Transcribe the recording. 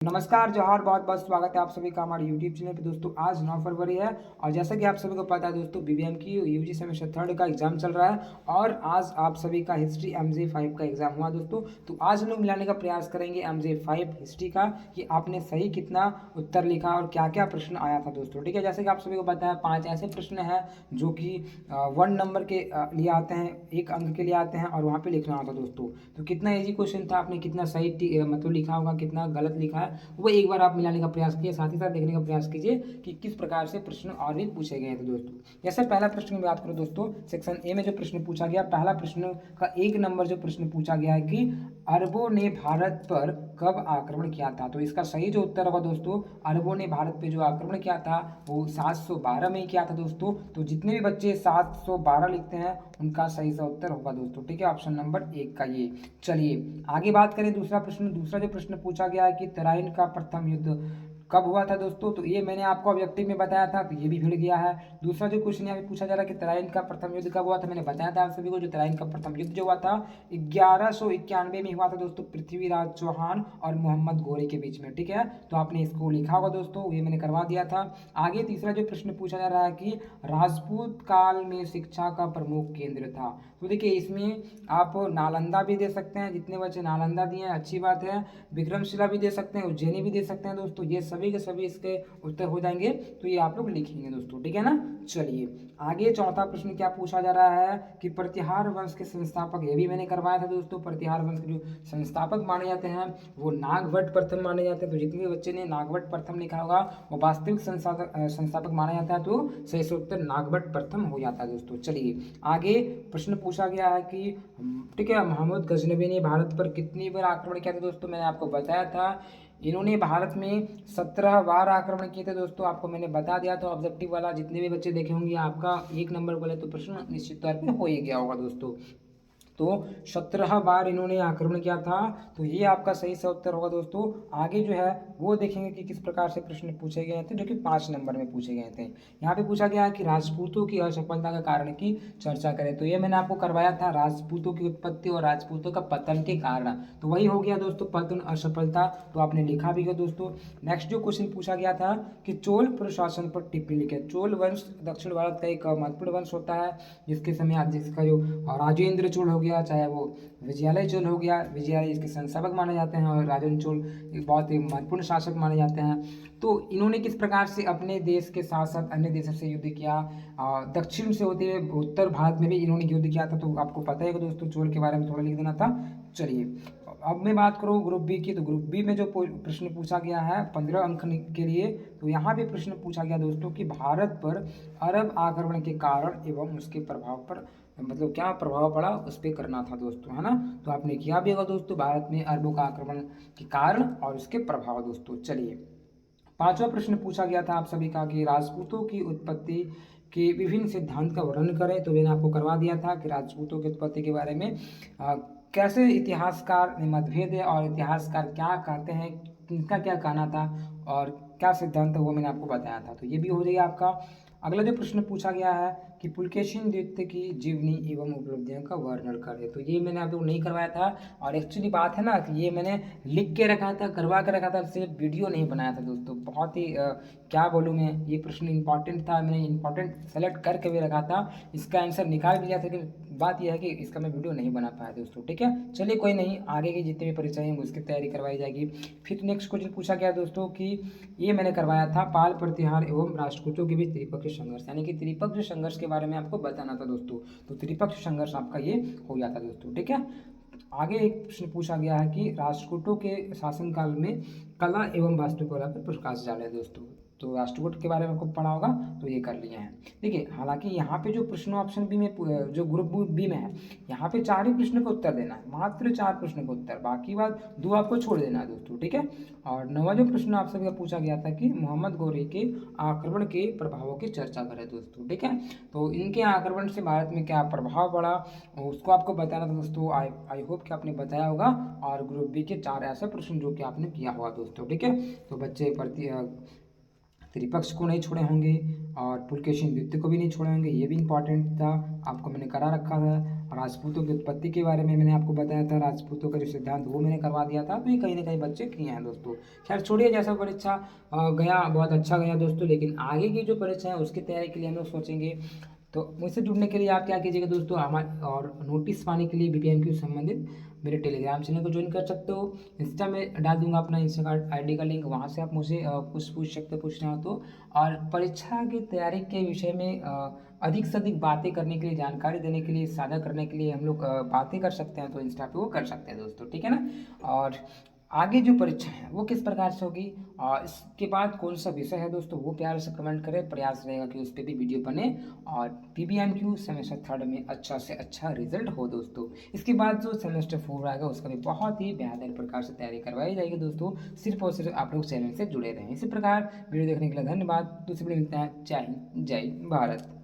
नमस्कार जोहार, बहुत बहुत स्वागत है आप सभी का हमारे यूट्यूब चैनल पे। दोस्तों आज 9 फरवरी है और जैसा कि आप सभी को पता है दोस्तों, बीबीएम की यूजी सेमेस्टर थर्ड का एग्जाम चल रहा है और आज आप सभी का हिस्ट्री एमजे 5 का एग्जाम हुआ दोस्तों। तो आज हम लोग मिलाने का प्रयास करेंगे एमजे 5 हिस्ट्री का कि आपने सही कितना उत्तर लिखा और क्या क्या प्रश्न आया था दोस्तों। ठीक है, जैसे कि आप सभी को पता है 5 ऐसे प्रश्न हैं जो कि 1 नंबर के लिए आते हैं, 1 अंक के लिए आते हैं और वहाँ पे लिखना होता है दोस्तों। तो कितना ईजी क्वेश्चन था, आपने कितना सही मतलब लिखा होगा, कितना गलत लिखा है, वो एक बार आप मिलाने का प्रयास कीजिए। साथ ही साथ देखने का प्रयास कीजिए कि किस प्रकार से प्रश्न और भी पूछे गए थे दोस्तों। जैसे पहला प्रश्न की बात करूं दोस्तों, सेक्शन ए में जो प्रश्न पूछा गया, पहला प्रश्न का 1 नंबर जो प्रश्न पूछा गया है कि अरबों ने भारत पर कब आक्रमण किया था। तो इसका सही जो उत्तर होगा दोस्तों, अरबों ने भारत पे जो आक्रमण किया था वो 712 में ही किया था दोस्तों। तो जितने भी बच्चे 712 लिखते हैं उनका सही सा उत्तर होगा दोस्तों। ठीक है, ऑप्शन नंबर 1 का ये। चलिए आगे बात करें दूसरा प्रश्न। दूसरा जो प्रश्न पूछा गया है कि तराइन का प्रथम युद्ध कब हुआ था दोस्तों। तो ये मैंने आपको ऑब्जेक्टिव में बताया था, तो ये भी भिड़ गया है। दूसरा जो क्वेश्चन यहाँ पे पूछा जा रहा है कि तराइन का प्रथम युद्ध कब हुआ था, मैंने बताया था आप सभी को। जो तराइन का प्रथम युद्ध जो हुआ था 1191 में हुआ था दोस्तों, पृथ्वीराज चौहान और मोहम्मद गौरी के बीच में। ठीक है, तो आपने इसको लिखा होगा दोस्तों, ये मैंने करवा दिया था। आगे तीसरा जो प्रश्न पूछा जा रहा है कि राजपूत काल में शिक्षा का प्रमुख केंद्र था। तो देखिए इसमें आप नालंदा भी दे सकते हैं, जितने बच्चे नालंदा दिए हैं अच्छी बात है, विक्रमशिला भी दे सकते हैं, उज्जैनी भी दे सकते हैं दोस्तों। ये सभी के सभी इसके उत्तर हो जाएंगे, तो ये आप लोग लिखेंगे दोस्तों। ठीक है ना। चलिए आगे चौथा प्रश्न क्या पूछा जा रहा है कि प्रतिहार वंश के संस्थापक, ये भी मैंने करवाया था दोस्तों। प्रतिहार वंश के जो संस्थापक माने जाते हैं वो नागभट्ट प्रथम माने जाते हैं। तो जितने भी बच्चे ने नागभट्ट प्रथम लिखा होगा वो वास्तविक संस्थापक माना जाता है, तो सही से उत्तर नागभट्ट प्रथम हो जाता है दोस्तों। चलिए आगे प्रश्न पूछा गया है कि ठीक है, मोहम्मद गजनवी ने भारत पर कितनी बार आक्रमण किया था दोस्तों। मैंने आपको बताया था इन्होंने भारत में 17 बार आक्रमण किए थे दोस्तों, आपको मैंने बता दिया था। ऑब्जेक्टिव वाला जितने भी बच्चे देखे होंगे आपका 1 नंबर वाले तो प्रश्न निश्चित तौर पे हो ही गया होगा दोस्तों। तो 17 बार इन्होंने आक्रमण किया था, तो ये आपका सही सा उत्तर होगा दोस्तों। आगे जो है वो देखेंगे कि किस प्रकार से प्रश्न पूछे गए थे, जो कि 5 नंबर में पूछे गए थे। यहाँ पे पूछा गया है कि राजपूतों की असफलता के कारण की चर्चा करें। तो ये मैंने आपको करवाया था, राजपूतों की उत्पत्ति और राजपूतों का पतन के कारण। तो वही हो गया दोस्तों, पतन असफलता, तो आपने लिखा भी है दोस्तों। नेक्स्ट जो क्वेश्चन पूछा गया था कि चोल प्रशासन पर टिप्पणी लिखे। चोल वंश दक्षिण भारत का एक महत्वपूर्ण वंश होता है, जिसके समय जिसका जो राजेंद्र चोल हो गया, चाहे वो विजयालय चोल हो गया, विजयालय इसके संस्थापक माने जाते हैं और राजेंद्र चोल एक बहुत ही महत्वपूर्ण शासक माने जाते हैं। तो इन्होंने किस प्रकार से अपने देश के साथ साथ अन्य देशों से युद्ध किया, दक्षिण से होते हुए उत्तर भारत में भी इन्होंने युद्ध किया था। तो आपको पता है कि दोस्तों चोल के बारे में थोड़ा लिख देना था। चलिए अब मैं बात करूँ ग्रुप बी की, तो ग्रुप बी में जो प्रश्न पूछा गया है 15 अंक के लिए, तो यहाँ भी प्रश्न पूछा गया दोस्तों कि भारत पर अरब आक्रमण के कारण एवं उसके प्रभाव पर, मतलब क्या प्रभाव पड़ा उस पर करना था दोस्तों, है ना। तो आपने किया भी होगा दोस्तों, भारत में अरबों का आक्रमण के कारण और उसके प्रभाव दोस्तों। चलिए पांचवा प्रश्न पूछा गया था आप सभी का कि राजपूतों की उत्पत्ति के विभिन्न सिद्धांत का वर्णन करें। तो मैंने आपको करवा दिया था कि राजपूतों की उत्पत्ति के बारे में कैसे इतिहासकार में मतभेद है और इतिहासकार क्या कहते हैं, किनका क्या कहना था और क्या सिद्धांत है, वो मैंने आपको बताया था। तो ये भी हो जाएगा आपका। अगला जो प्रश्न पूछा गया है कि पुलकेशिन द्वितीय की जीवनी एवं उपलब्धियों का वर्णन करें। तो ये मैंने आपको नहीं करवाया था, और एक्चुअली बात है ना कि ये मैंने लिख के रखा था, करवा के रखा था, सिर्फ वीडियो नहीं बनाया था दोस्तों। बहुत ही क्या बोलूँ मैं, ये प्रश्न इंपॉर्टेंट था, मैंने इंपॉर्टेंट सेलेक्ट करके भी रखा था, इसका आंसर निकाल भी लिया था, लेकिन बात यह है कि इसका मैं वीडियो नहीं बना पाया दोस्तों। ठीक है, चलिए कोई नहीं, आगे की जितनी भी परीक्षाएं होंगी उसकी तैयारी करवाई जाएगी। फिर नेक्स्ट क्वेश्चन पूछा गया दोस्तों कि ये मैंने करवाया था पाल प्रतिहार एवं राष्ट्रकूटों के बीच त्रिपक्षीय संघर्ष, यानी कि त्रिपक्षीय संघर्ष के बारे में आपको बताना था दोस्तों। तो त्रिपक्षीय संघर्ष आपका ये हो जाता दोस्तों। ठीक है, आगे एक प्रश्न पूछा गया है कि राष्ट्रकूटों के शासनकाल में कला एवं वास्तुकला पर प्रकाश डाले दोस्तों। तो राष्ट्रकूट के बारे में आपको पढ़ा होगा, तो ये कर लिए हैं। देखिए हालांकि यहाँ पे जो प्रश्न ऑप्शन बी में, जो ग्रुप बी में है, यहाँ पे 4 ही प्रश्न का उत्तर देना है, मात्र 4 प्रश्न का उत्तर, बाकी बात 2 आपको छोड़ देना है दोस्तों। ठीक है, और 9वां जो प्रश्न आप सभी का पूछा गया था कि मोहम्मद गौरी के आक्रमण के प्रभावों की चर्चा करें दोस्तों। ठीक है, तो इनके आक्रमण से भारत में क्या प्रभाव पड़ा उसको आपको बताना था दोस्तों। आई होप कि आपने बताया होगा, और ग्रुप बी के 4 ऐसे प्रश्न जो कि आपने किया होगा दोस्तों। ठीक है, तो बच्चे त्रिपक्ष को नहीं छोड़े होंगे और पुलकेशिन द्वितीय को भी नहीं छोड़े होंगे, ये भी इंपॉर्टेंट था, आपको मैंने करा रखा था। राजपूतों की उत्पत्ति के बारे में मैंने आपको बताया था, राजपूतों का जो सिद्धांत वो मैंने करवा दिया था। तो ये कहीं ना कहीं बच्चे किए हैं दोस्तों। खैर छोड़िए, जैसा परीक्षा गया बहुत अच्छा गया दोस्तों, लेकिन आगे की जो परीक्षा है उसकी तैयारी के लिए हम लोग सोचेंगे। तो मुझसे जुड़ने के लिए आप क्या कीजिएगा दोस्तों, हमारे और नोटिस पाने के लिए BPMQ से संबंधित मेरे टेलीग्राम चैनल को ज्वाइन कर सकते हो। इंस्टा में डाल दूंगा अपना इंस्टा ID का लिंक, वहाँ से आप मुझे कुछ पूछ सकते हो, पूछना हो तो। और परीक्षा की तैयारी के विषय में अधिक से अधिक बातें करने के लिए, जानकारी देने के लिए, साझा करने के लिए हम लोग बातें कर सकते हैं, तो इंस्टा पे वो कर सकते हैं दोस्तों, ठीक है ना। और आगे जो परीक्षा है वो किस प्रकार से होगी और इसके बाद कौन सा विषय है दोस्तों, वो प्यार से कमेंट करें। प्रयास रहेगा कि उस पर भी वीडियो बने और PBMQ सेमेस्टर 3 में अच्छा से अच्छा रिजल्ट हो दोस्तों। इसके बाद जो सेमेस्टर 4 आएगा उसका भी बहुत ही बेहतर प्रकार से तैयारी करवाई जाएगी दोस्तों। सिर्फ और सिर्फ आप लोग चैनल से जुड़े रहें। इसी प्रकार वीडियो देखने के लिए धन्यवाद। दूसरी वीडियो मिलता है। जय हिंद, जय भारत।